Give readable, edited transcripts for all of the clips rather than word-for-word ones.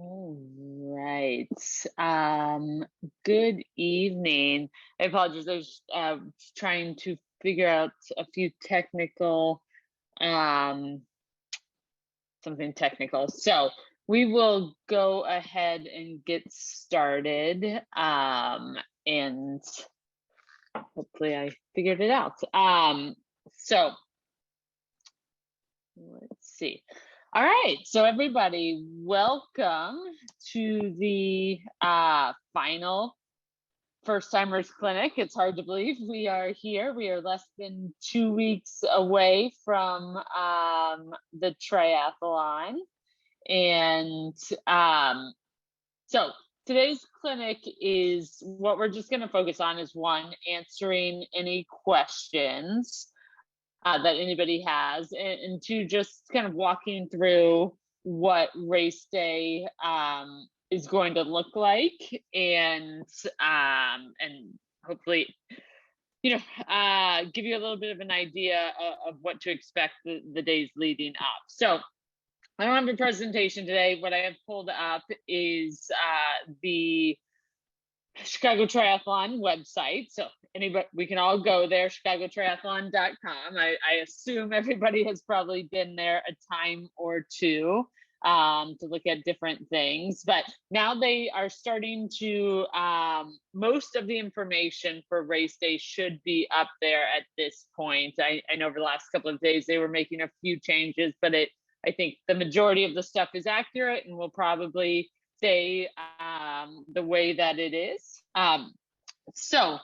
All right. Good evening. I apologize. I was trying to figure out a few technical, um, something technical. So we will go ahead and get started. And hopefully I figured it out. So let's see. All right, so everybody, welcome to the final First Timers Clinic. It's hard to believe we are here. We are less than 2 weeks away from the triathlon. And so today's clinic is what we're just going to focus on is one, answering any questions that anybody has, and two, just kind of walking through what race day is going to look like, and hopefully, give you a little bit of an idea of what to expect the days leading up. So I don't have a presentation today. What I have pulled up is the Chicago Triathlon website. So anybody, we can all go there, chicagotriathlon.com. I assume everybody has probably been there a time or two to look at different things. But now they are starting to, most of the information for race day should be up there at this point. I know over the last couple of days they were making a few changes, but I think the majority of the stuff is accurate and will probably stay the way that it is. So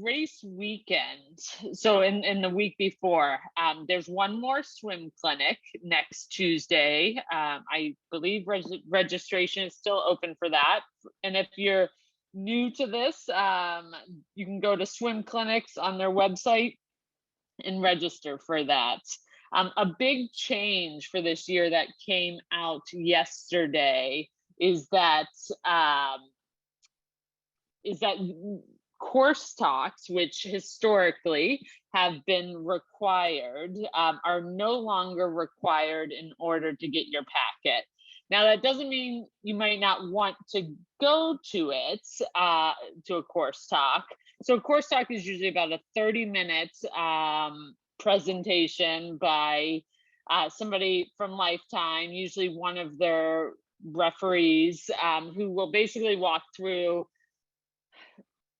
race weekend. So in the week before, there's one more swim clinic next Tuesday. I believe registration is still open for that. And if you're new to this, you can go to swim clinics on their website and register for that. A big change for this year that came out yesterday is that course talks, which historically have been required, are no longer required in order to get your packet. Now, that doesn't mean you might not want to go to it, to a course talk. So a course talk is usually about a 30-minute presentation by somebody from Lifetime, usually one of their referees, who will basically walk through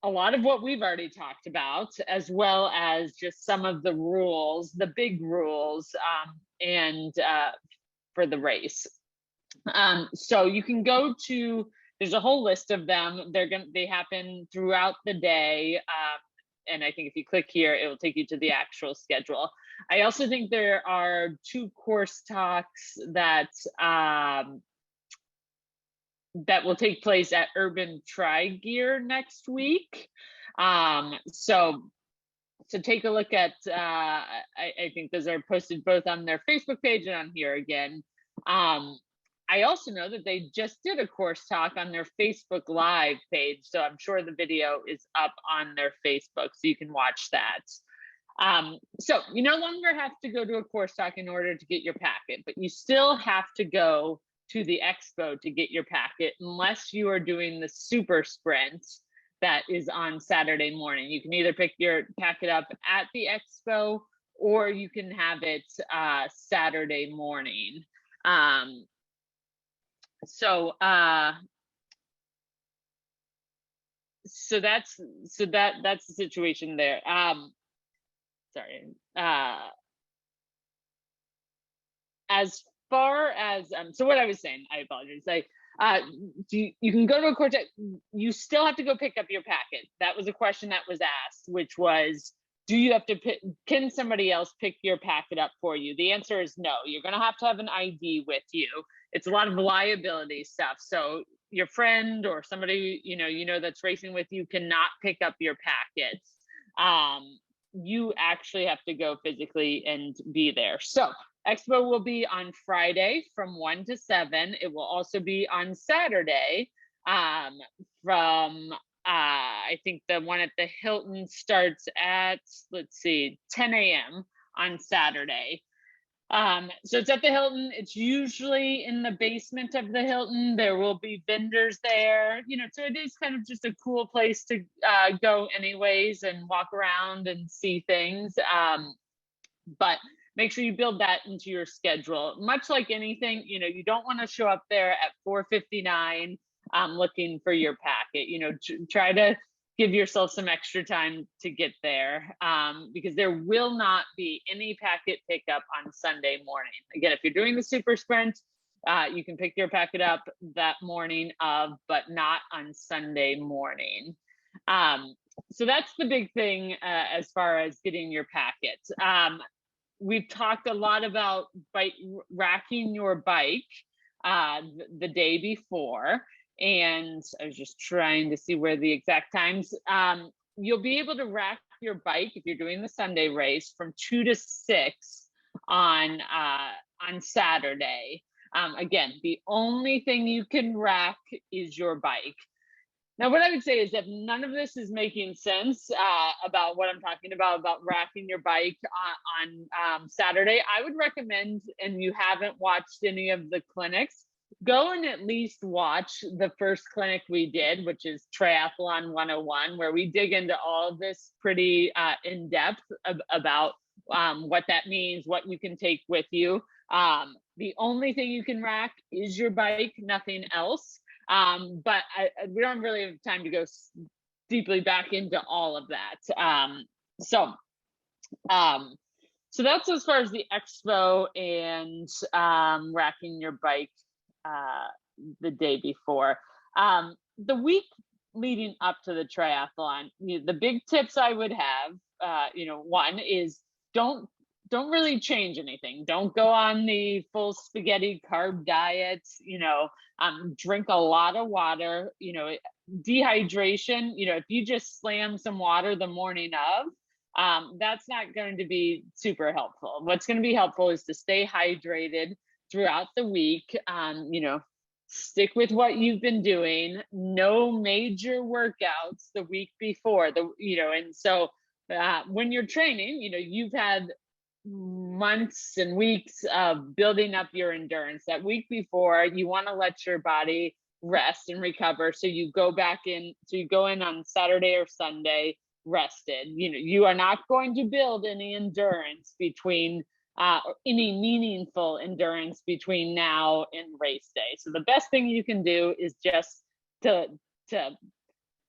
a lot of what we've already talked about, as well as just some of the rules, the big rules, and for the race. So you can go to, there's a whole list of them. They happen throughout the day. And I think if you click here, it will take you to the actual schedule. I also think there are 2 course talks that that will take place at Urban Tri Gear next week. So take a look at, I think those are posted both on their Facebook page and on here again. I also know that they just did a course talk on their Facebook Live page, so I'm sure the video is up on their Facebook, so you can watch that. So you no longer have to go to a course talk in order to get your packet, but you still have to go to the expo to get your packet, unless you are doing the super sprint that is on Saturday morning. You can either pick your packet up at the expo, or you can have it Saturday morning. So that's the situation there. Sorry. As far as so what I was saying, I apologize. You can go to a course. You still have to go pick up your packet. That was a question that was asked, which was, do you have to can somebody else pick your packet up for you? The answer is no. You're going to have an ID with you. It's a lot of liability stuff. So your friend or somebody you know that's racing with you cannot pick up your packets. You actually have to go physically and be there. So Expo will be on Friday from 1 to 7. It will also be on Saturday from I think the one at the Hilton starts at, let's see, 10 a.m. on Saturday. So it's at the Hilton. It's usually in the basement of the Hilton. There will be vendors there, so it is kind of just a cool place to go anyways and walk around and see things. But make sure you build that into your schedule. Much like anything, you don't want to show up there at 4:59 looking for your packet. Try to give yourself some extra time to get there, because there will not be any packet pickup on Sunday morning. Again, if you're doing the super sprint, you can pick your packet up that morning of, but not on Sunday morning. So that's the big thing as far as getting your packet. We've talked a lot about racking your bike the day before. And I was just trying to see where the exact times. You'll be able to rack your bike if you're doing the Sunday race from 2 to 6 on Saturday. Again, the only thing you can rack is your bike. Now, what I would say is if none of this is making sense about what I'm talking about racking your bike on Saturday, I would recommend, and you haven't watched any of the clinics, go and at least watch the first clinic we did, which is Triathlon 101, where we dig into all of this pretty in depth about what that means, what you can take with you. The only thing you can rack is your bike, nothing else. But we don't really have time to go deeply back into all of that. So that's as far as the expo and racking your bike the day before. The week leading up to the triathlon, the big tips I would have, one is don't really change anything. Don't go on the full spaghetti carb diet. Drink a lot of water. Dehydration, if you just slam some water the morning of, that's not going to be super helpful. What's going to be helpful is to stay hydrated throughout the week. Stick with what you've been doing. No major workouts the week before. And so when you're training, you've had months and weeks of building up your endurance. That week before, you want to let your body rest and recover. So you go in on Saturday or Sunday rested. You are not going to build any endurance between any meaningful endurance between now and race day. So the best thing you can do is just to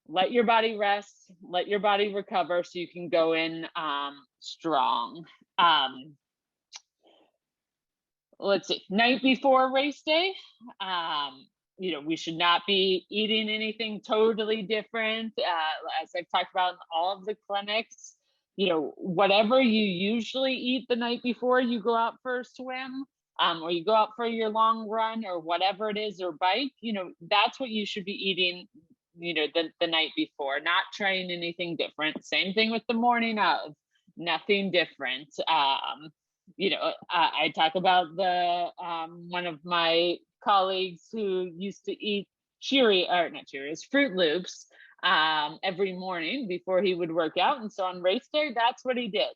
let your body rest, let your body recover, so you can go in strong. Let's see, night before race day, we should not be eating anything totally different. As I've talked about in all of the clinics, whatever you usually eat the night before you go out for a swim, or you go out for your long run or whatever it is, or bike, that's what you should be eating, the night before, not trying anything different. Same thing with the morning of, nothing different. I talk about one of my colleagues who used to eat Fruit Loops every morning before he would work out. And so on race day, that's what he did,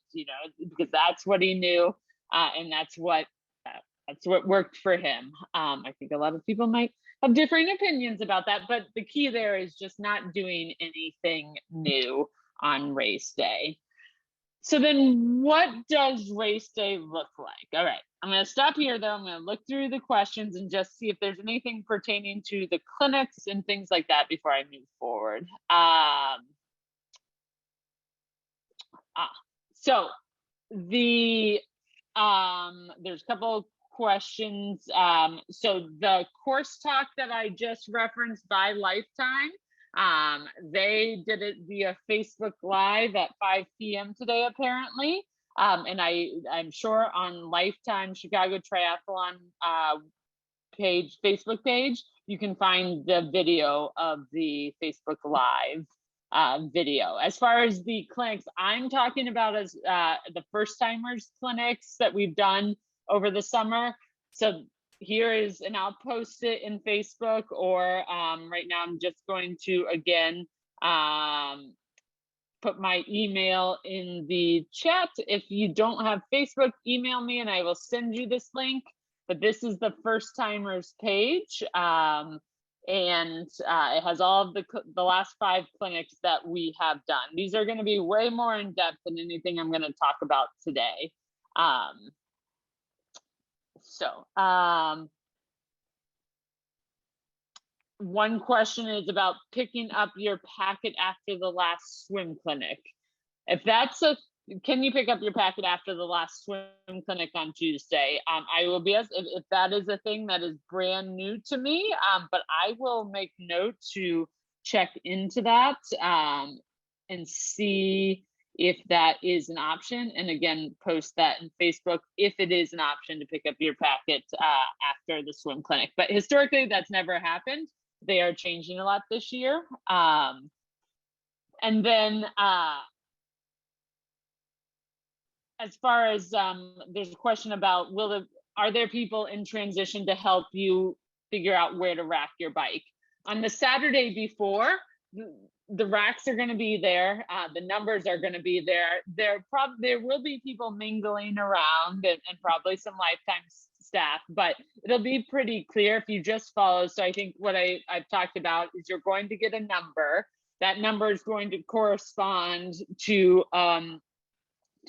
because that's what he knew. And that's what worked for him. I think a lot of people might have differing opinions about that, but the key there is just not doing anything new on race day. So then what does race day look like? All right, I'm going to stop here though. I'm going to look through the questions and just see if there's anything pertaining to the clinics and things like that before I move forward. So there's a couple questions. So the course talk that I just referenced by Lifetime, they did it via Facebook Live at 5 p.m. today, apparently. And I'm sure on Lifetime Chicago Triathlon Facebook page, you can find the video of the Facebook Live video. As far as the clinics I'm talking about, as the first timers clinics that we've done over the summer. So here is, and I'll post it in Facebook, or right now I'm just going to again put my email in the chat. If you don't have Facebook, email me and I will send you this link. But this is the first timers page. And it has all of the last 5 clinics that we have done. These are going to be way more in depth than anything I'm going to talk about today. One question is about picking up your packet after the last swim clinic. If that's can you pick up your packet after the last swim clinic on Tuesday? I will be, if that is a thing that is brand new to me, but I will make note to check into that and see if that is an option. And again, post that in Facebook if it is an option to pick up your packet after the swim clinic. But historically, that's never happened. They are changing a lot this year. And then as far as there's a question about are there people in transition to help you figure out where to rack your bike? On the Saturday before, the racks are going to be there. The numbers are going to be there. There will be people mingling around and probably some lifetime staff, but it'll be pretty clear if you just follow. So I think what I've talked about is you're going to get a number. That number is going to correspond to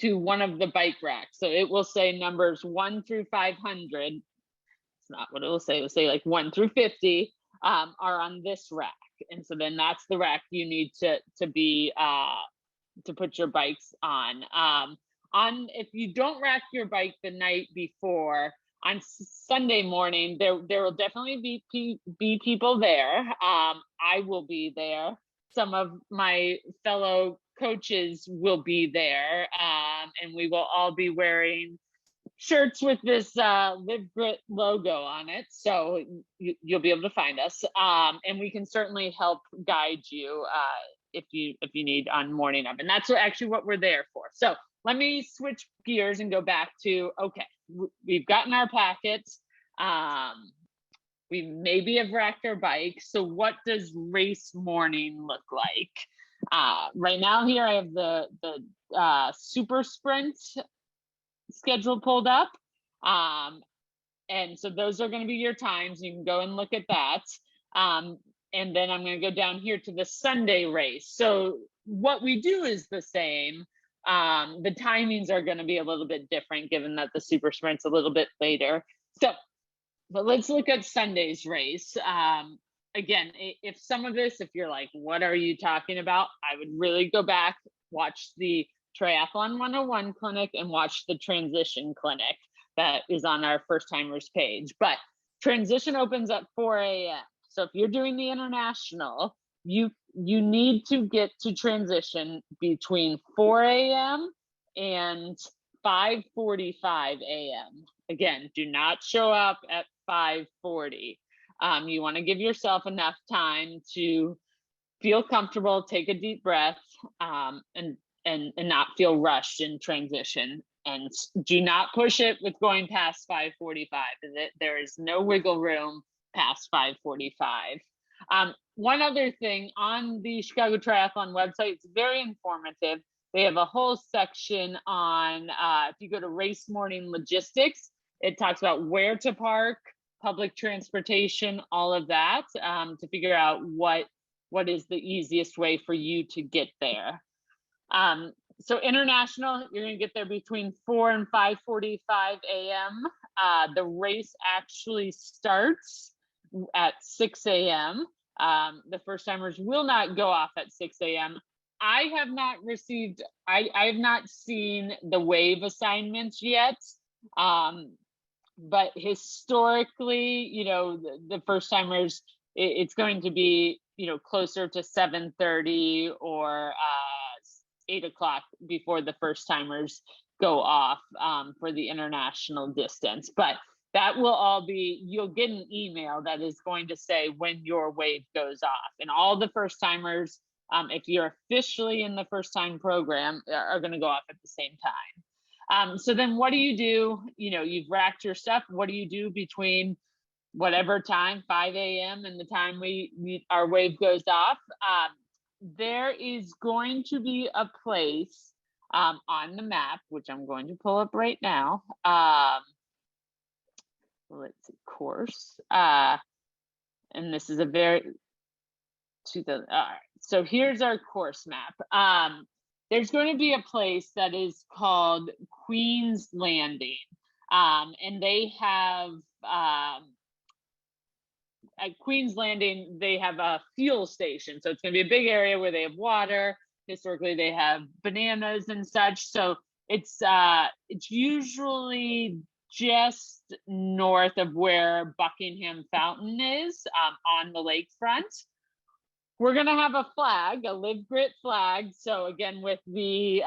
one of the bike racks. So it will say numbers 1 through 500. It's not what it will say. It will say like 1 through 50 are on this rack. And so then that's the rack you need to put your bikes on. If you don't rack your bike the night before, on Sunday morning, there will definitely be people there. I will be there. Some of my fellow coaches will be there, and we will all be wearing shirts with this Live Grit logo on it, so you'll be able to find us, and we can certainly help guide you if you need on morning of, and that's actually what we're there for. So let me switch gears and go back to, okay, we've gotten our packets. We maybe have racked our bike. So what does race morning look like? Right now here I have the super sprint schedule pulled up. And so those are going to be your times. You can go and look at that. And then I'm going to go down here to the Sunday race. So what we do is the same. The timings are going to be a little bit different given that the super sprint's a little bit later. But let's look at Sunday's race. Again, if some of this, if you're like, what are you talking about? I would really go back, watch the Triathlon 101 clinic and watch the transition clinic that is on our first timers page. But transition opens at 4 a.m. So if you're doing the international, you need to get to transition between 4 a.m. and 5:45 a.m. Again, do not show up at 5:40. You want to give yourself enough time to feel comfortable, take a deep breath, and not feel rushed in transition. And do not push it with going past 5:45. There is no wiggle room past 5:45. One other thing, on the Chicago Triathlon website, it's very informative. They have a whole section on, if you go to race morning logistics, it talks about where to park, public transportation, all of that, to figure out what is the easiest way for you to get there. So international, you're going to get there between 4 and 5:45 a.m. The race actually starts at 6 a.m. The first timers will not go off at 6 a.m. I have not seen the wave assignments yet. But historically, the first timers, it's going to be, closer to 7:30 or 8 o'clock before the first timers go off for the international distance. But that will all be, you'll get an email that is going to say when your wave goes off. And all the first timers, if you're officially in the first time program, are going to go off at the same time. So then what do? You've racked your stuff. What do you do between whatever time, 5 a.m. and the time our wave goes off? there is going to be a place on the map, which I'm going to pull up right now. Let's see, course. And this is a very, all right, so here's our course map. There's going to be a place that is called Queen's Landing. And they have, at Queen's Landing, they have a fuel station. So it's going to be a big area where they have water. Historically, they have bananas and such. So it's usually just north of where Buckingham Fountain is, on the lakefront. We're going to have a flag, a Live Grit flag. So again, with the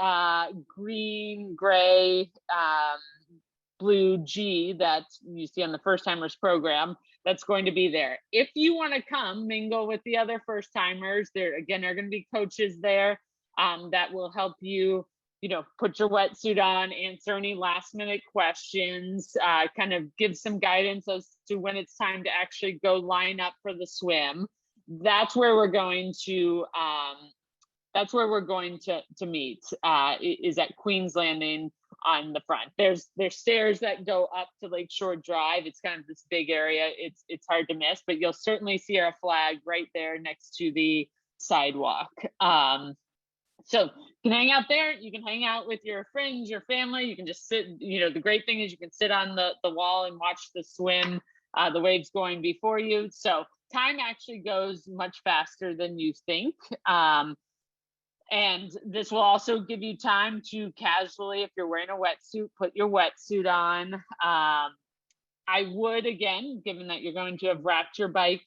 green, gray, blue G that you see on the first timers program, that's going to be there. If you want to come mingle with the other first timers, there again are going to be coaches there that will help you, put your wetsuit on, answer any last minute questions, kind of give some guidance as to when it's time to actually go line up for the swim. That's where we're going to meet, is at Queen's Landing on the front. There's stairs that go up to Lakeshore Drive. It's kind of this big area. It's hard to miss, but you'll certainly see our flag right there next to the sidewalk. So you can hang out there. You can hang out with your friends, your family. You can just sit. The great thing is you can sit on the wall and watch the swim, the waves going before you. So time actually goes much faster than you think. And this will also give you time to casually, if you're wearing a wetsuit, put your wetsuit on. I would, again, given that you're going to have wrapped your bike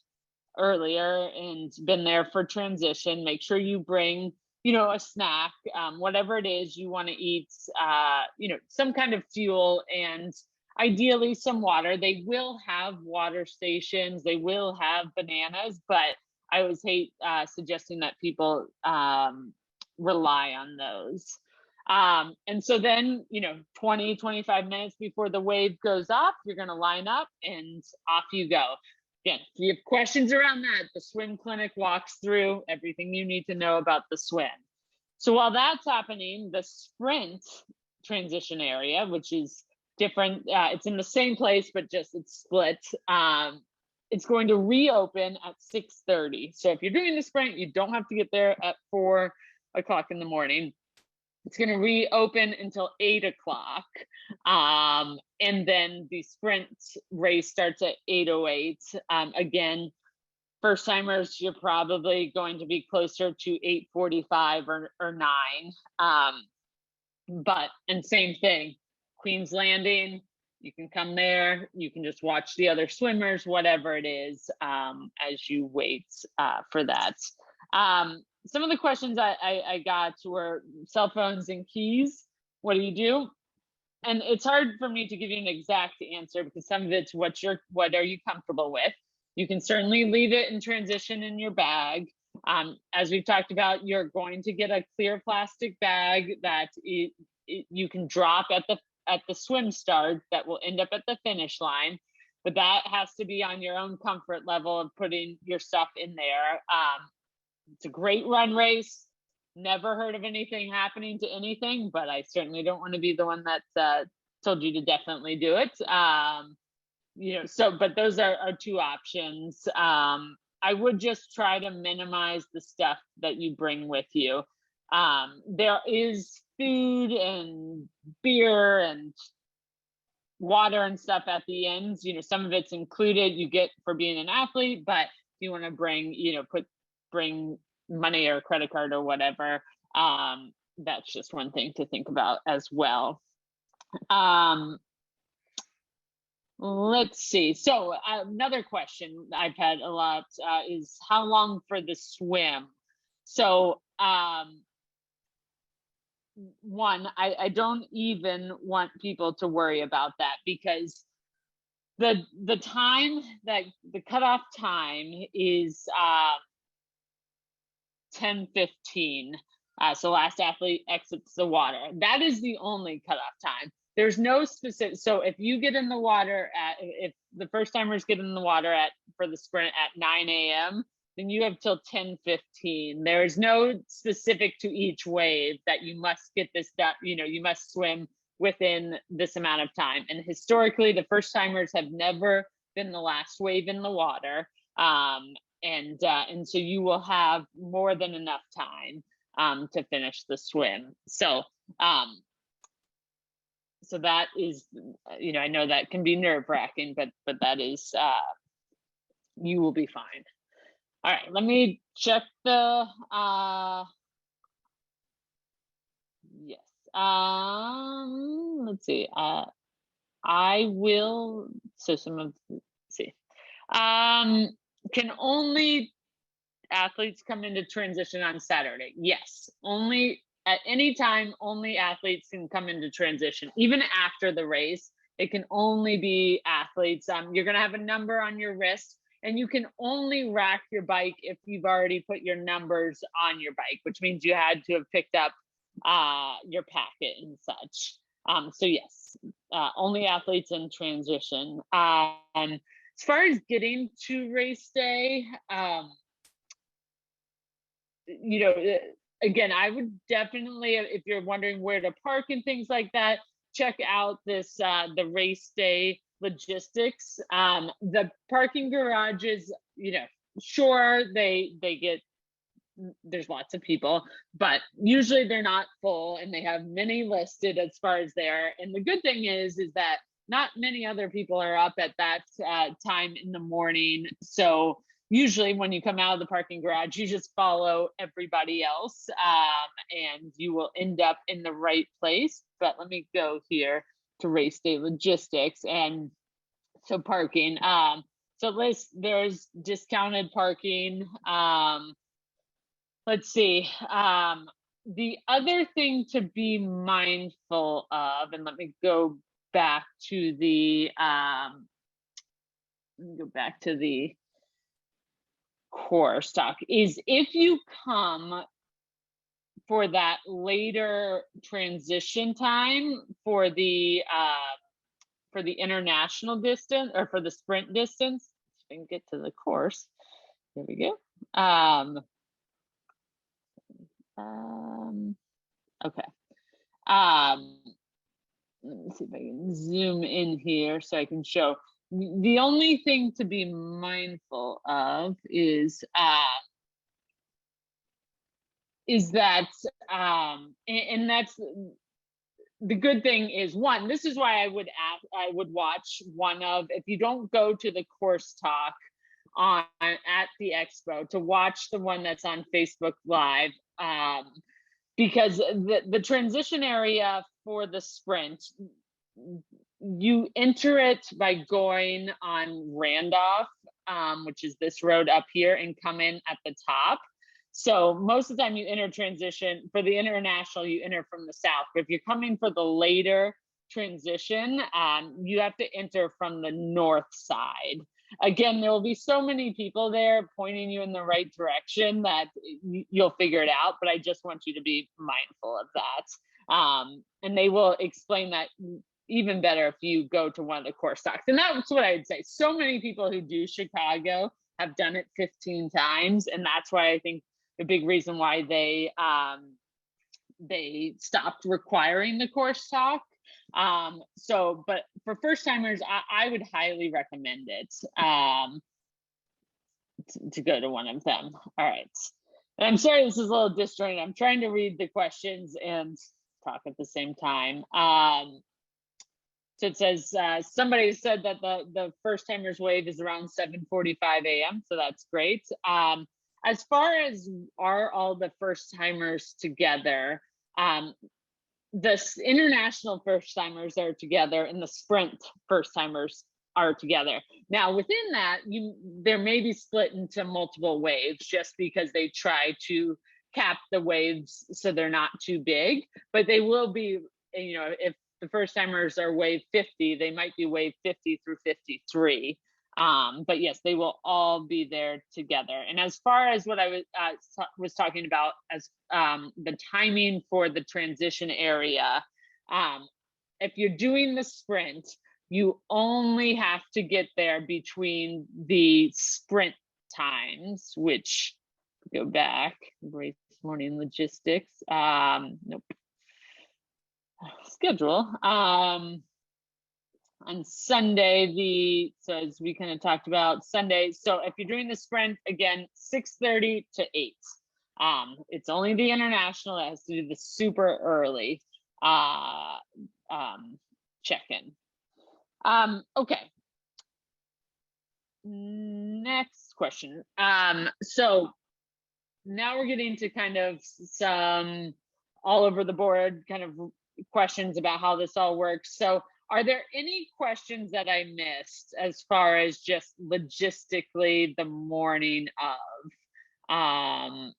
earlier and been there for transition, make sure you bring, a snack, whatever it is you want to eat, some kind of fuel, and ideally some water. They will have water stations. They will have bananas, but I always hate suggesting that people rely on those. And so then, 20, 25 minutes before the wave goes off, you're going to line up and off you go. Again, if you have questions around that, the swim clinic walks through everything you need to know about the swim. So while that's happening, the sprint transition area, which is different, it's in the same place, but just it's split. It's going to reopen at 6:30. So if you're doing the sprint, you don't have to get there at 4 o'clock in the morning. It's going to reopen until 8 o'clock. And then the sprint race starts at 8:08. Again, first timers, you're probably going to be closer to 8:45 or 9. And same thing, Queen's Landing, you can come there, you can just watch the other swimmers, whatever it is, as you wait for that. Some of the questions I got were cell phones and keys. What do you do? And it's hard for me to give you an exact answer because some of it's what are you comfortable with. You can certainly leave it in transition in your bag. As we've talked about, you're going to get a clear plastic bag that you can drop at the swim start that will end up at the finish line, but that has to be on your own comfort level of putting your stuff in there. It's a great run race. Never heard of anything happening to anything, but I certainly don't want to be the one that told you to definitely do it. But those are two options. I would just try to minimize the stuff that you bring with you. There is food and beer and water and stuff at the ends. Some of it's included, you get for being an athlete, but if you want to bring, bring money or credit card or whatever, that's just one thing to think about as well. Let's see. So another question I've had a lot is how long for the swim? So one, I don't even want people to worry about that because the time that the cutoff time is 10:15. So last athlete exits the water. That is the only cutoff time. There's no specific. So if you get in the water if the first timers get in the water for the sprint at 9 a.m., then you have till 10:15. There is no specific to each wave that you must get this done. You must swim within this amount of time. And historically, the first timers have never been the last wave in the water. And so you will have more than enough time to finish the swim. So that is, I know that can be nerve-wracking, but that is, you will be fine. All right, let me check the, yes. Let's see. I will, so some of, let's see. Can only athletes come into transition on Saturday? Yes, only at any time, only athletes can come into transition. Even after the race, it can only be athletes. You're gonna have a number on your wrist, and you can only rack your bike if you've already put your numbers on your bike, which means you had to have picked up your packet and such. So yes, only athletes in transition. As far as getting to race day, again, I would definitely, if you're wondering where to park and things like that, check out this the race day logistics. The parking garages, sure, they get, there's lots of people, but usually they're not full, and they have many listed as far as there. And the good thing is that not many other people are up at that time in the morning. So usually when you come out of the parking garage, you just follow everybody else, and you will end up in the right place. But let me go here to race day logistics. And so parking, there's discounted parking. Let's see. The other thing to be mindful of, and let me go back to the course talk, is if you come for that later transition time for the international distance, or for the sprint distance, if I can get to the course. There we go. Okay. Let me see if I can zoom in here so I can show. The only thing to be mindful of is that, and that's the good thing is, one, this is why I would watch one of, if you don't go to the course talk at the expo, to watch the one that's on Facebook Live, because the transition area for the sprint, you enter it by going on Randolph, which is this road up here, and come in at the top. So most of the time you enter transition. For the international, you enter from the south. But if you're coming for the later transition, you have to enter from the north side. Again, there will be so many people there pointing you in the right direction that you'll figure it out, but I just want you to be mindful of that. And they will explain that even better if you go to one of the course talks. And that's what I would say. So many people who do Chicago have done it 15 times. And that's why I think the big reason why they stopped requiring the course talk. But for first timers, I would highly recommend it, to go to one of them. All right. And I'm sorry, this is a little disjointed. I'm trying to read the questions and talk at the same time. So it says, somebody said that the first timers wave is around 7:45 a.m. So that's great. As far as are all the first timers together, the international first timers are together, and the sprint first timers are together. Now within that, there may be split into multiple waves, just because they try to cap the waves so they're not too big, but they will be, if the first timers are wave 50, they might be wave 50 through 53. But yes, they will all be there together. And as far as what I was talking about as the timing for the transition area, if you're doing the sprint, you only have to get there between the sprint times, which go back, race morning logistics. Nope. Schedule. On Sunday, so as we kind of talked about Sunday, so if you're doing the sprint, again, 6:30 to 8. It's only the international that has to do the super early check-in. Okay. Next question. So now we're getting to kind of some all over the board kind of questions about how this all works. So are there any questions that I missed as far as just logistically the morning of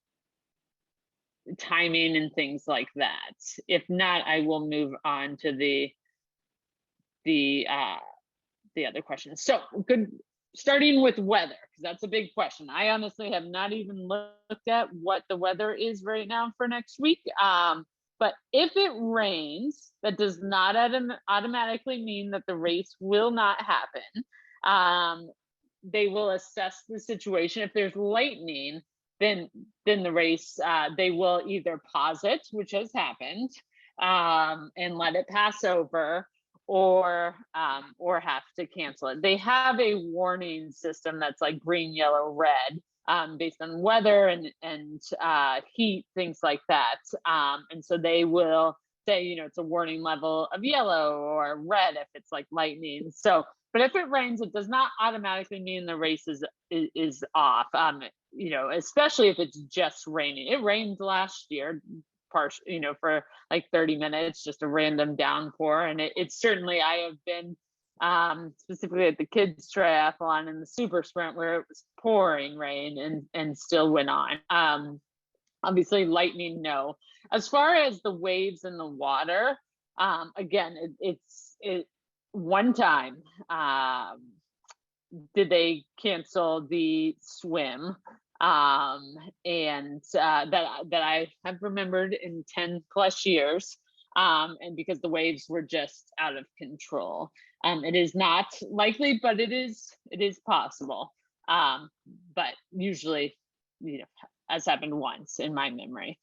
timing and things like that? If not, I will move on to the other questions. So good, starting with weather, because that's a big question. I honestly have not even looked at what the weather is right now for next week. But if it rains, that does not automatically mean that the race will not happen. They will assess the situation. If there's lightning, then the race, they will either pause it, which has happened, and let it pass over, or have to cancel it. They have a warning system that's like green, yellow, red, based on weather and heat, things like that. And so they will say, you know, it's a warning level of yellow or red if it's like lightning. So, but if it rains, it does not automatically mean the race is off. You know, especially if it's just raining. It rained last year, you know, for like 30 minutes, just a random downpour. And it's certainly, I have been specifically at the kids triathlon in the super sprint where it was pouring rain and still went on. Obviously lightning, no. As far as the waves in the water, again, it's one time did they cancel the swim, and that I have remembered in 10 plus years, and because the waves were just out of control. It is not likely, but it is possible. But usually, you know, has happened once in my memory.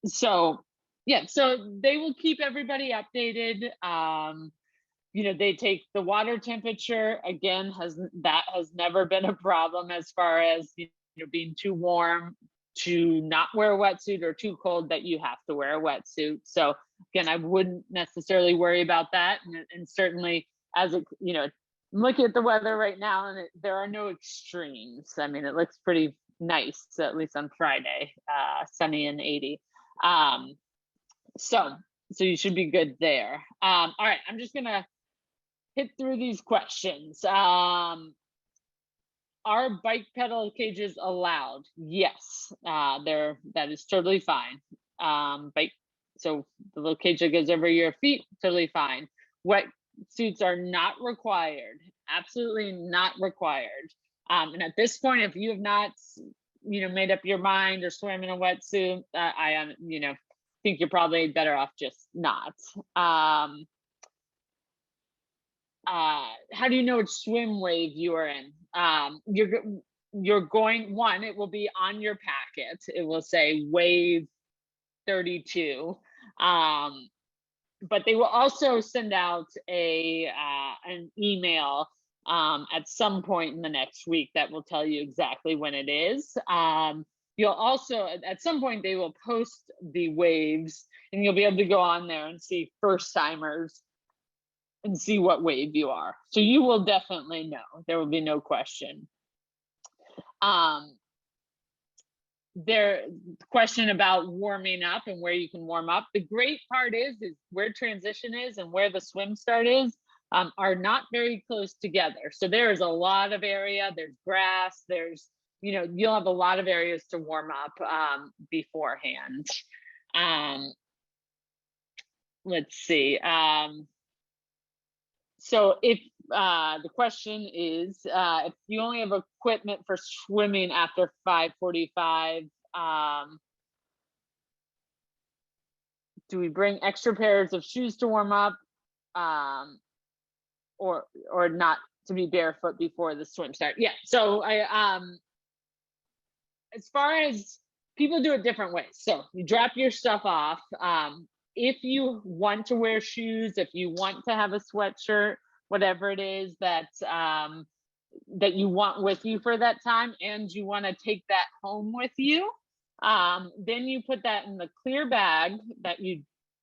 So yeah, so they will keep everybody updated. You know, they take the water temperature, again, has never been a problem as far as, you know, being too warm to not wear a wetsuit or too cold that you have to wear a wetsuit. So again, I wouldn't necessarily worry about that. And certainly as it, you know, I'm looking at the weather right now and there are no extremes. I mean, it looks pretty nice, at least on Friday, sunny and 80. So you should be good there. All right, I'm just gonna hit through these questions. Are bike pedal cages allowed? Yes, that is totally fine. So the little cage that goes over your feet, totally fine. Wet suits are not required, absolutely not required. And at this point, if you have not, you know, made up your mind or swim in a wetsuit, I you know, think you're probably better off just not. How do you know which swim wave you are in? You're going, one, it will be on your packet. It will say wave 32. But they will also send out an email at some point in the next week that will tell you exactly when it is. You'll also, at some point, they will post the waves and you'll be able to go on there and see first timers and see what wave you are. So you will definitely know. There will be no question. Question about warming up and where you can warm up. The great part is where transition is and where the swim start is are not very close together. So there is a lot of area, there's grass, there's, you know, you'll have a lot of areas to warm up beforehand. Let's see. So if the question is, if you only have equipment for swimming after 5:45, do we bring extra pairs of shoes to warm up, or not to be barefoot before the swim start. Yeah. So as far as people do it different ways. So you drop your stuff off. If you want to wear shoes, if you want to have a sweatshirt, whatever it is that that you want with you for that time, and you want to take that home with you, then you put that in the clear bag that you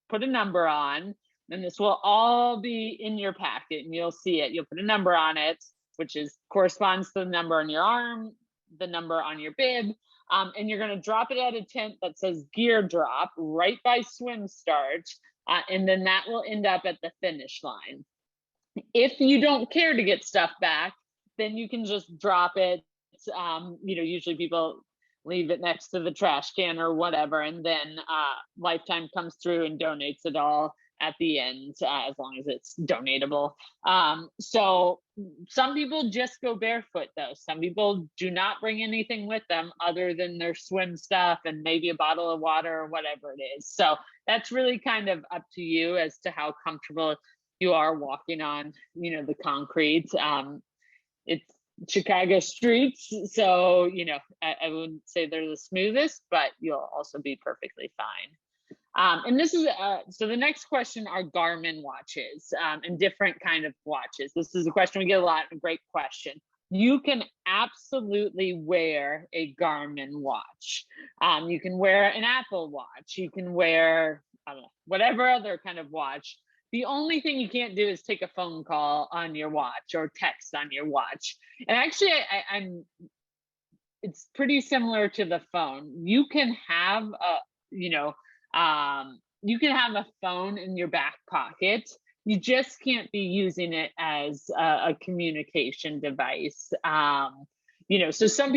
put a number on, and this will all be in your packet, and you'll see it. You'll put a number on it, which corresponds to the number on your arm, the number on your bib, and you're going to drop it at a tent that says gear drop right by swim start, and then that will end up at the finish line. If you don't care to get stuff back, then you can just drop it. Usually people leave it next to the trash can or whatever, and then Lifetime comes through and donates it all at the end, as long as it's donatable. So some people just go barefoot though. Some people do not bring anything with them other than their swim stuff and maybe a bottle of water or whatever it is. So that's really kind of up to you as to how comfortable you are walking on, the concrete. It's Chicago streets, so I wouldn't say they're the smoothest, but you'll also be perfectly fine. And this is so the next question are Garmin watches, and different kind of watches. This is a question we get a lot, a great question. You can absolutely wear a Garmin watch. You can wear an Apple Watch. You can wear, I don't know, whatever other kind of watch. The only thing you can't do is take a phone call on your watch or text on your watch. And actually, it's pretty similar to the phone. You can have you can have a phone in your back pocket. You just can't be using it as a communication device. So a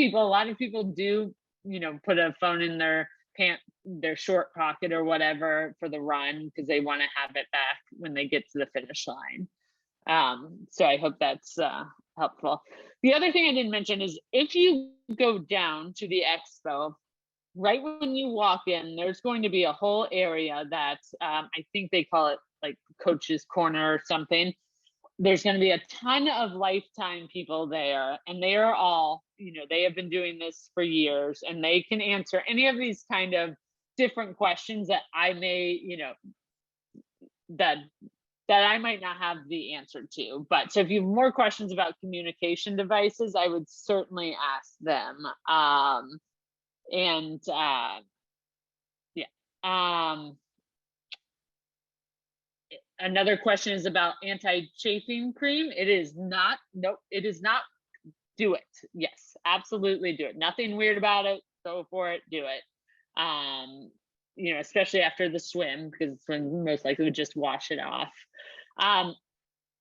lot of people do, put a phone in their short pocket or whatever for the run because they want to have it back when they get to the finish line. So I hope that's helpful. The other thing I didn't mention is if you go down to the expo, right when you walk in, there's going to be a whole area that I think they call it like Coach's Corner or something. There's going to be a ton of Lifetime people there, and they are all, they have been doing this for years, and they can answer any of these kind of different questions that I may, that I might not have the answer to. But so if you have more questions about communication devices, I would certainly ask them. Another question is about anti-chafing cream. It is not. Nope, it is not. Do it. Yes, absolutely do it. Nothing weird about it. Go for it. Do it. Especially after the swim, because it's when most likely would just wash it off.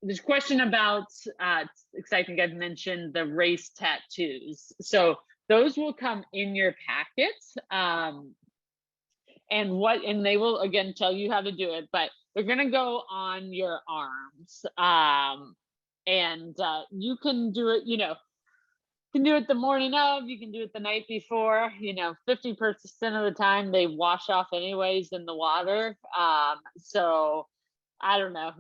There's a question about, I think I've mentioned the race tattoos. So those will come in your packet. And they will again tell you how to do it, but they're going to go on your arms. You can do it, you can do it the morning of, you can do it the night before. 50% of the time they wash off anyways in the water. So I don't know,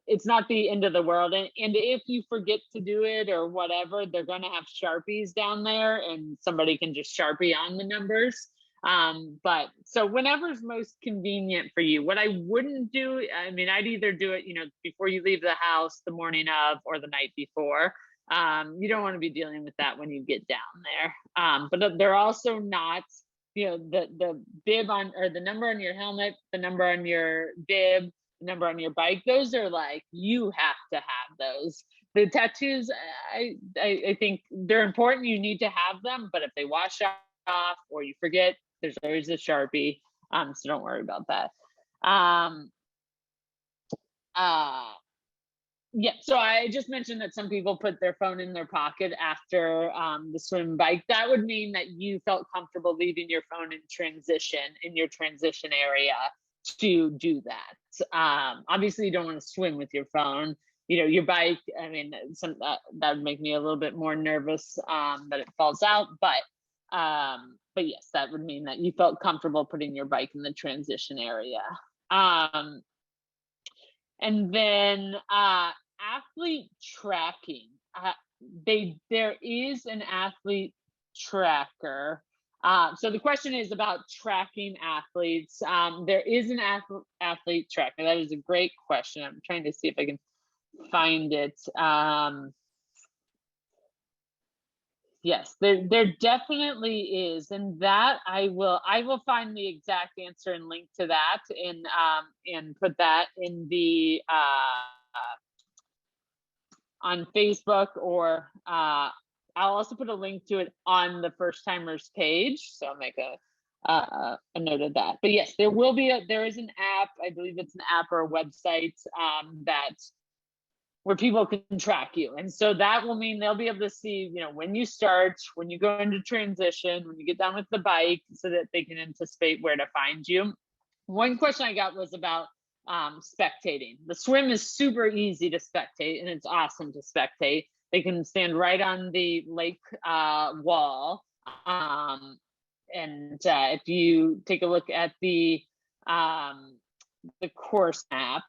it's not the end of the world. And if you forget to do it or whatever, they're going to have Sharpies down there, and somebody can just Sharpie on the numbers. But so whenever's most convenient for you. What I wouldn't do, I'd either do it, before you leave the house, the morning of, or the night before. You don't want to be dealing with that when you get down there. But they're also not, the bib on, or the number on your helmet, the number on your bib, the number on your bike, those are like, you have to have those. The tattoos, I think they're important. You need to have them, but if they wash off or you forget, there's always a Sharpie. So don't worry about that. Yeah, so I just mentioned that some people put their phone in their pocket after the swim bike. That would mean that you felt comfortable leaving your phone in your transition area to do that. Obviously, you don't want to swim with your phone. Your bike, that would make me a little bit more nervous that it falls out. But yes, that would mean that you felt comfortable putting your bike in the transition area. And then athlete tracking. There is an athlete tracker. So the question is about tracking athletes. There is an athlete tracker. That is a great question. I'm trying to see if I can find it. Yes, there definitely is, and that I will find the exact answer and link to that, and put that in the on Facebook, or I'll also put a link to it on the first timers page. So I'll make a note of that. But yes, there is an app. I believe it's an app or a website that where people can track you. And so that will mean they'll be able to see, when you start, when you go into transition, when you get done with the bike, so that they can anticipate where to find you. One question I got was about spectating. The swim is super easy to spectate, and it's awesome to spectate. They can stand right on the lake wall. And if you take a look at the course map,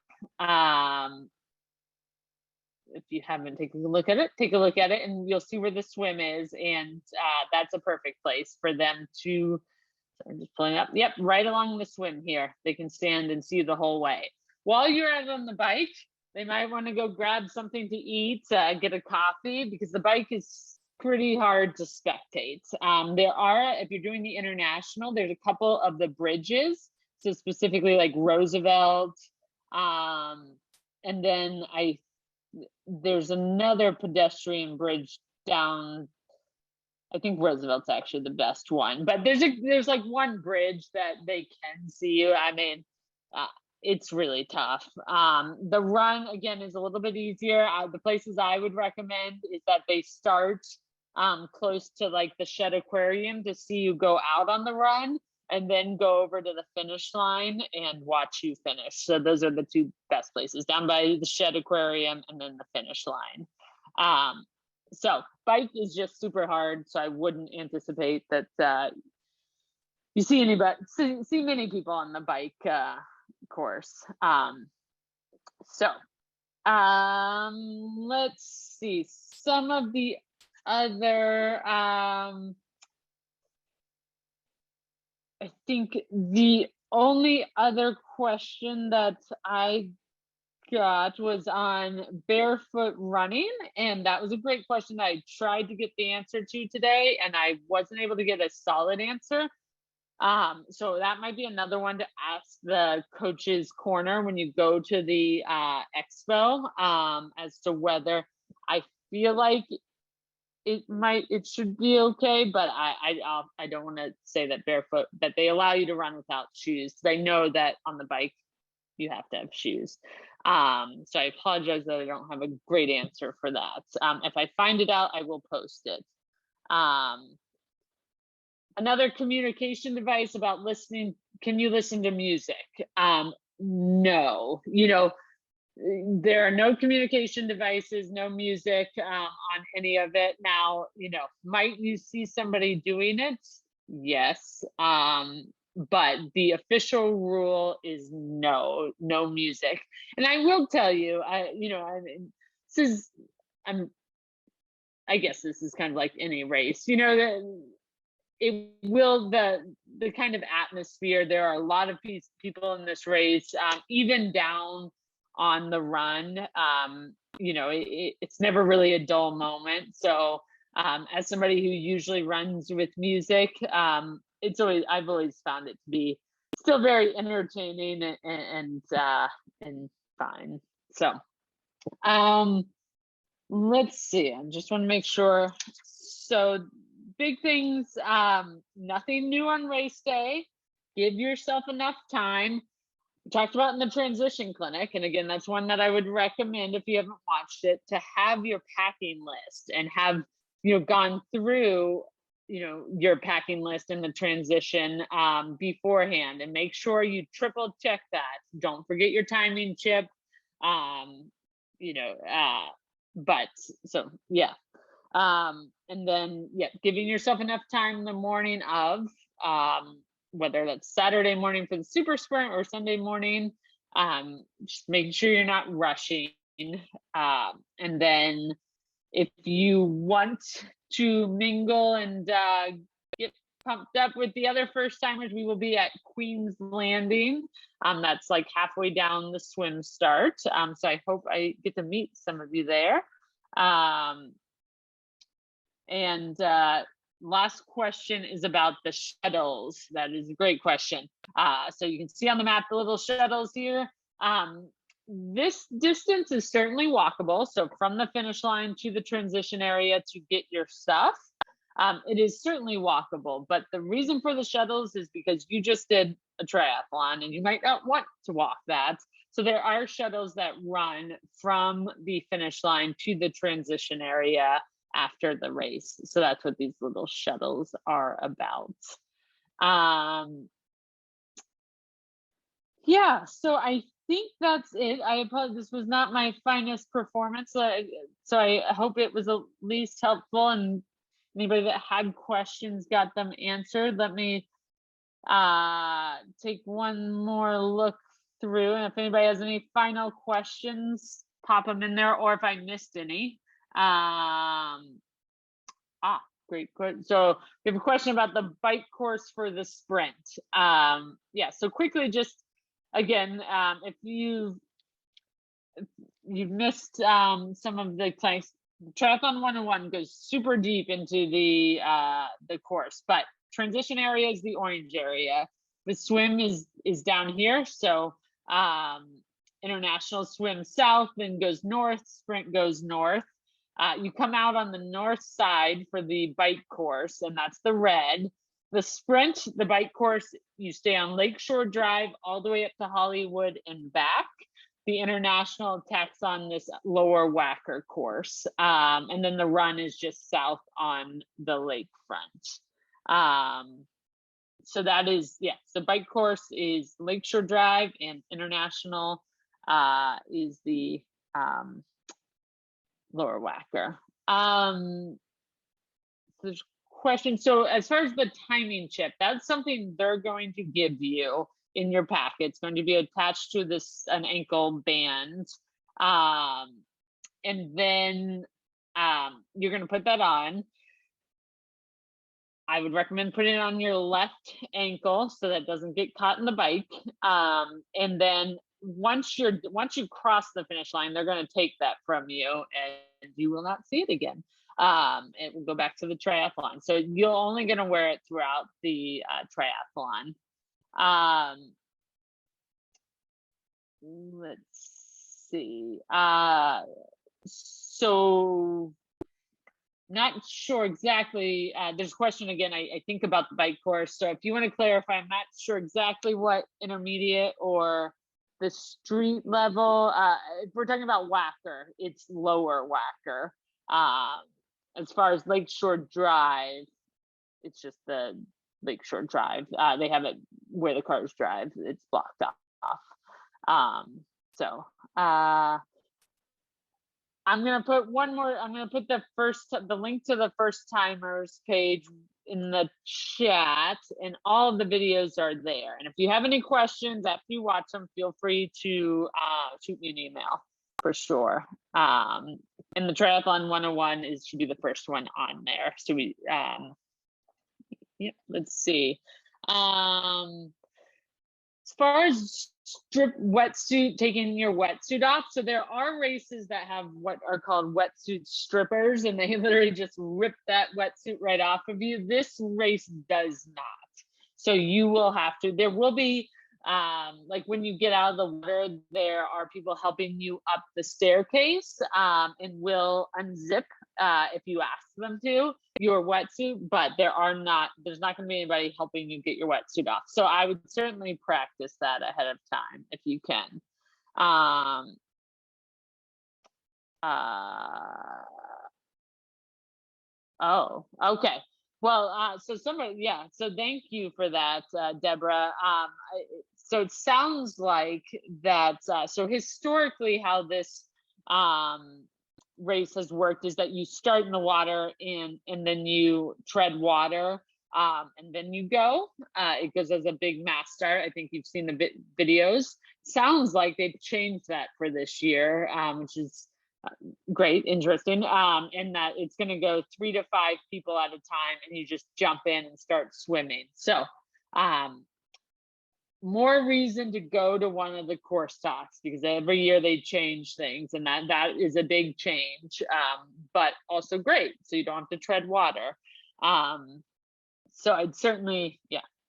if you haven't taken a look at it, take a look at it, and you'll see where the swim is. And that's a perfect place for them to, so I'm just pulling up. Yep, right along the swim here. They can stand and see the whole way. While you're out on the bike, they might want to go grab something to eat, get a coffee, because the bike is pretty hard to spectate. If you're doing the international, there's a couple of the bridges. So specifically like Roosevelt. And then there's another pedestrian bridge down. I think Roosevelt's actually the best one, but there's like one bridge that they can see you. I mean, it's really tough. The run again is a little bit easier. The places I would recommend is that they start close to like the Shed Aquarium to see you go out on the run, and then go over to the finish line and watch you finish. So those are the two best places, down by the Shed Aquarium and then the finish line. So bike is just super hard. So I wouldn't anticipate that you see many people on the bike course. Let's see some of the other, I think the only other question that I got was on barefoot running, and that was a great question that I tried to get the answer to today, and I wasn't able to get a solid answer. So that might be another one to ask the coach's corner when you go to the expo, as to whether, I feel like it should be okay, but I don't want to say that barefoot, that they allow you to run without shoes. They know that on the bike you have to have shoes. So I apologize that I don't have a great answer for that. If I find it out, I will post it. Another communication device about listening. Can you listen to music? No, there are no communication devices, no music on any of it. Now, might you see somebody doing it? Yes. But the official rule is no music. And I will tell you, I guess this is kind of like any race, the kind of atmosphere. There are a lot of people in this race, even down on the run. It's never really a dull moment. So as somebody who usually runs with music, I've always found it to be still very entertaining and fine. So let's see, I just want to make sure. So big things, nothing new on race day. Give yourself enough time. We talked about in the transition clinic, and again, that's one that I would recommend if you haven't watched it, to have your packing list and have gone through your packing list in the transition beforehand, and make sure you triple check that. Don't forget your timing chip. But so yeah. And then giving yourself enough time in the morning of, whether that's Saturday morning for the super sprint or Sunday morning, just making sure you're not rushing. And then if you want to mingle and get pumped up with the other first timers, we will be at Queen's Landing. That's like halfway down the swim start. So I hope I get to meet some of you there. And last question is about the shuttles. That is a great question. So you can see on the map the little shuttles here. This distance is certainly walkable. So from the finish line to the transition area to get your stuff, it is certainly walkable. But the reason for the shuttles is because you just did a triathlon and you might not want to walk that. So there are shuttles that run from the finish line to the transition area after the race. So that's what these little shuttles are about. Yeah, so I think that's it. I apologize, this was not my finest performance, so I hope it was at least helpful, and anybody that had questions got them answered. Let me take one more look through, and if anybody has any final questions, pop them in there, or if I missed any. Great. So we have a question about the bike course for the sprint. Yeah, so quickly, just again, if you've missed some of the class, Triathlon 101 goes super deep into the course, but transition area is the orange area. The swim is down here. So international swim south, then goes north, sprint goes north. You come out on the north side for the bike course, and that's the red. The sprint, the bike course, you stay on Lakeshore Drive all the way up to Hollywood and back. The international tacks on this lower Wacker course. And then the run is just south on the lakefront. So that is, yeah, so bike course is Lakeshore Drive, and international is the lower Wacker. There's question. So as far as the timing chip, that's something they're going to give you in your packet. It's going to be attached to an ankle band. And then you're going to put that on. I would recommend putting it on your left ankle so that it doesn't get caught in the bike. And then once you cross the finish line, they're going to take that from you and you will not see it again. It will go back to the triathlon. So you're only going to wear it throughout the triathlon. Let's see. So not sure exactly. There's a question again, I think, about the bike course. So if you want to clarify, I'm not sure exactly what intermediate or the street level. If we're talking about Wacker, it's lower Wacker. As far as Lakeshore Drive, it's just the Lakeshore Drive. They have it where the cars drive. It's blocked off. I'm gonna put one more. I'm gonna put the link to the first timers page in the chat, and all of the videos are there. And if you have any questions after you watch them, feel free to shoot me an email for sure. And the Triathlon 101 should be the first one on there. So we, let's see. As far as strip wetsuit, taking your wetsuit off, so there are races that have what are called wetsuit strippers, and they literally just rip that wetsuit right off of you. This race does not. So you will have to, there will be, like when you get out of the water, there are people helping you up the staircase and will unzip, if you ask them to, your wetsuit, but there's not going to be anybody helping you get your wetsuit off. So I would certainly practice that ahead of time if you can. Oh, okay. Well, so thank you for that, Deborah. So it sounds like that, so historically how this race has worked is that you start in the water and then you tread water and then you go. It goes as a big mass start. I think you've seen the videos. Sounds like they've changed that for this year, which is great, interesting. And that it's going to go 3 to 5 people at a time, and you just jump in and start swimming. So, more reason to go to one of the course talks, because every year they change things, and that is a big change, but also great, so you don't have to tread water. So I'd certainly,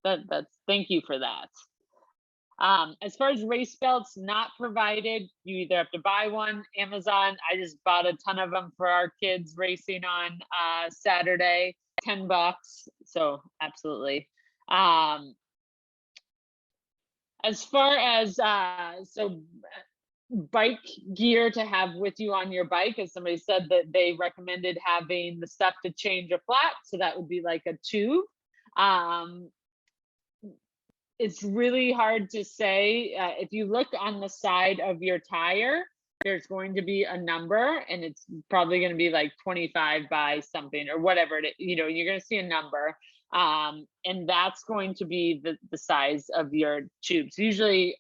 that's thank you for that. As far as race belts not provided, you either have to buy one, Amazon. I just bought a ton of them for our kids racing on Saturday, $10. So absolutely. As far as bike gear to have with you on your bike, as somebody said that they recommended having the stuff to change a flat, so that would be like a tube. It's really hard to say. If you look on the side of your tire, there's going to be a number, and it's probably going to be like 25 by something or whatever it is. You're going to see a number. And that's going to be the size of your tubes. Usually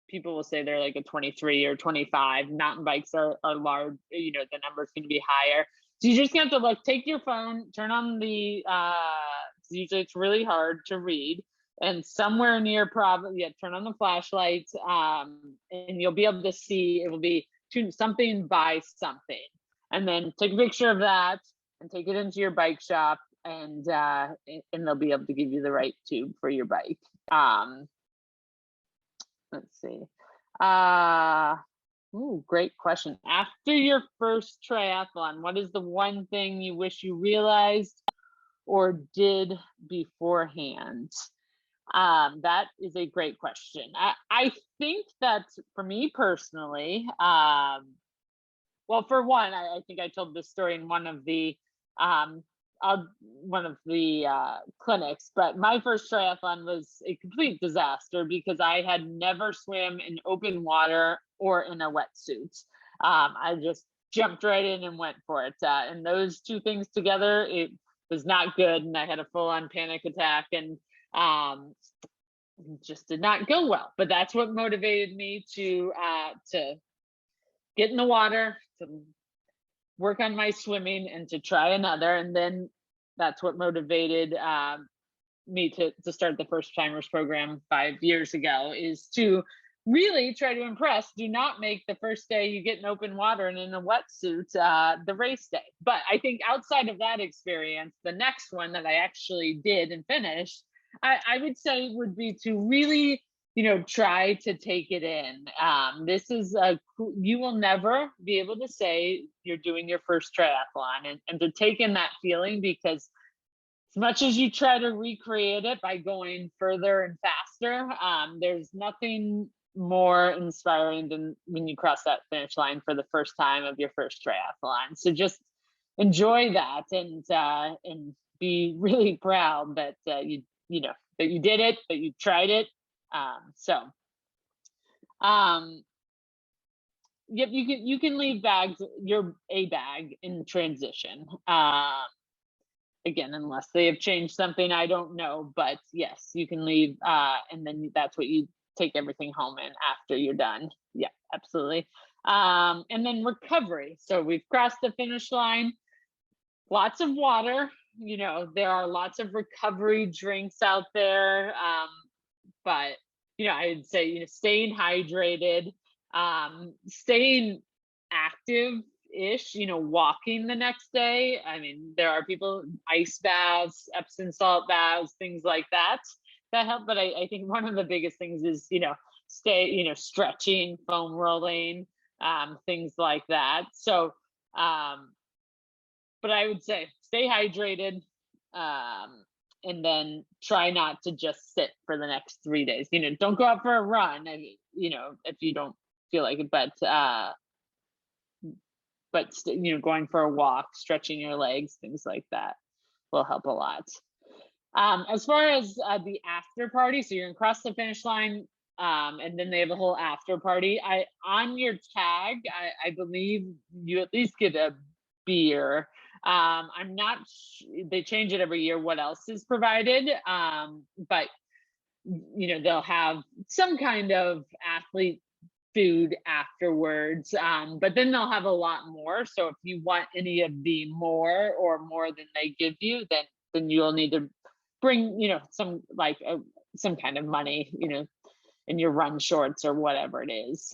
people will say they're like a 23 or 25. Mountain bikes are large, the number's going to be higher. So you just have to take your phone, turn on the, usually it's really hard to read, and somewhere near turn on the flashlight, and you'll be able to see, it will be something by something. And then take a picture of that and take it into your bike shop, and they'll be able to give you the right tube for your bike. Let's see. Great question. After your first triathlon, what is the one thing you wish you realized or did beforehand? That is a great question. I think that for me personally, well, for one, I think I told this story in one of the clinics, but my first triathlon was a complete disaster because I had never swam in open water or in a wetsuit. I just jumped right in and went for it. And those two things together, it was not good. And I had a full-on panic attack, and just did not go well. But that's what motivated me to get in the water, to work on my swimming, and to try another. And then that's what motivated me to start the first timers program 5 years ago, is to really try to impress. Do not make the first day you get in open water and in a wetsuit the race day. But I think outside of that experience, the next one that I actually did and finished, I would say would be to really, try to take it in. This is you will never be able to say you're doing your first triathlon, and to take in that feeling, because as much as you try to recreate it by going further and faster, there's nothing more inspiring than when you cross that finish line for the first time of your first triathlon. So just enjoy that, and be really proud that that you did it, that you tried it. Yep, you can leave your A bag in transition. Again, unless they have changed something, I don't know, but yes, you can leave, and then that's what you take everything home in after you're done. Yeah, absolutely. And then recovery. So we've crossed the finish line. Lots of water. There are lots of recovery drinks out there, but I'd say staying hydrated, staying active-ish. Walking the next day. I mean, there are people, ice baths, Epsom salt baths, things like that help. But I think one of the biggest things is stay stretching, foam rolling, things like that. So but I would say stay hydrated, and then try not to just sit for the next 3 days. Don't go out for a run, and if you don't feel like it, but going for a walk, stretching your legs, things like that will help a lot. As far as the after party, so you're gonna cross the finish line, and then they have a whole after party. On your tag, I believe you at least get a beer. I'm not, they change it every year what else is provided, but they'll have some kind of athlete food afterwards, but then they'll have a lot more. So if you want any of the more or more than they give you, then you'll need to bring some some kind of money in your run shorts or whatever it is.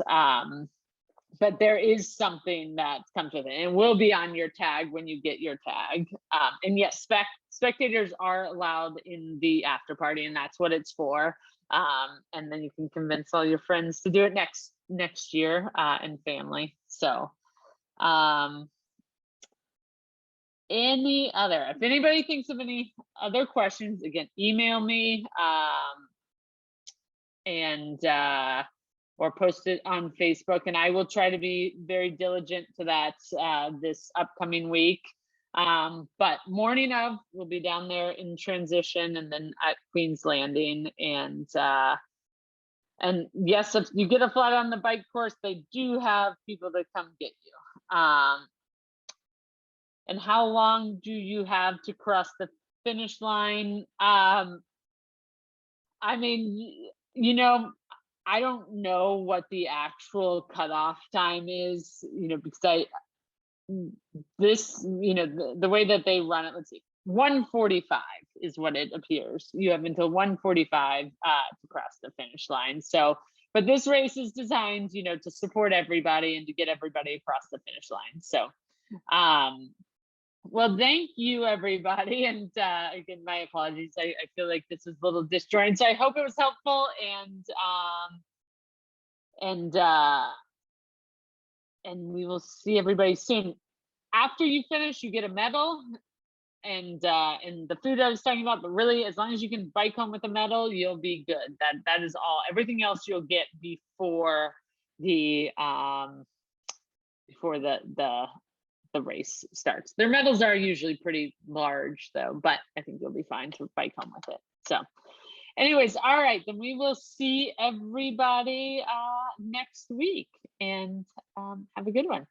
But there is something that comes with it, and will be on your tag when you get your tag. And yes, spectators are allowed in the after party, and that's what it's for. And then you can convince all your friends to do it next year, and family. So if anybody thinks of any other questions, again, email me, and or post it on Facebook, and I will try to be very diligent to that this upcoming week. But morning of, we'll be down there in transition, and then at Queen's Landing. And yes, if you get a flat on the bike course, they do have people that come get you. And how long do you have to cross the finish line? I mean, I don't know what the actual cutoff time is, because the way that they run it, let's see, 1:45 is what it appears. You have until 1:45 to cross the finish line. So, but this race is designed, to support everybody and to get everybody across the finish line. So, well, thank you, everybody. And again, my apologies. I feel like this is a little disjointed. So I hope it was helpful. And we will see everybody soon. After you finish, you get a medal and the food I was talking about. But really, as long as you can bike home with a medal, you'll be good. That is all. Everything else you'll get before the race starts. Their medals are usually pretty large though, but I think you'll be fine to bike home with it. So anyways, all right, then we will see everybody next week, and have a good one.